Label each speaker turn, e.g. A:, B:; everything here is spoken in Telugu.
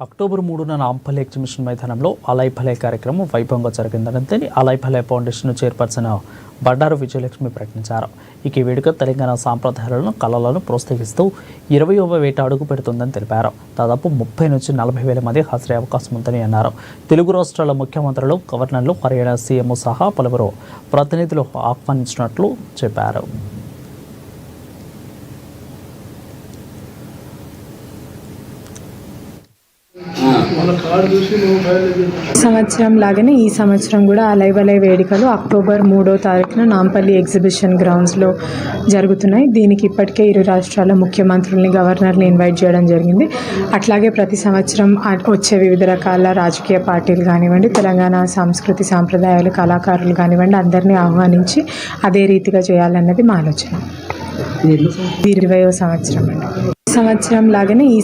A: అక్టోబర్ 3న నాంపల్లి ఎగ్జిబిషన్ మైదానంలో అలయ్ భలయ్ కార్యక్రమం వైభవంగా జరిగిందని అలయ్ భలయ్ ఫౌండేషన్ చైర్పర్సన్ బండారు విజయలక్ష్మి ప్రకటించారు. ఈ వేడుక తెలంగాణ సాంప్రదాయాలను కళలను ప్రోత్సహిస్తూ 20వ వేట అడుగు పెడుతుందని తెలిపారు. దాదాపు 30 నుంచి 40 వేల మంది హాజరయ్యే అవకాశం ఉందని అన్నారు. తెలుగు రాష్ట్రాల ముఖ్యమంత్రులు, గవర్నర్లు, హర్యానా సీఎం సహా పలువురు ప్రతినిధులు ఆహ్వానించినట్లు చెప్పారు.
B: సంవత్సరం లాగానే ఈ సంవత్సరం కూడా అలయ్ భలయ్ వేడుకలు అక్టోబర్ 3వ తారీఖున నాంపల్లి ఎగ్జిబిషన్ గ్రౌండ్స్లో జరుగుతున్నాయి. దీనికి ఇప్పటికే 2 రాష్ట్రాల ముఖ్యమంత్రుల్ని, గవర్నర్ని ఇన్వైట్ చేయడం జరిగింది. అట్లాగే ప్రతి సంవత్సరం వచ్చే వివిధ రకాల రాజకీయ పార్టీలు కానివ్వండి, తెలంగాణ సంస్కృతి సాంప్రదాయాలు కళాకారులు కానివ్వండి, అందరినీ ఆహ్వానించి అదే రీతిగా చేయాలన్నది మా ఆలోచన. 20వ సంవత్సరం అండి. సంవత్సరం లాగానే ఈ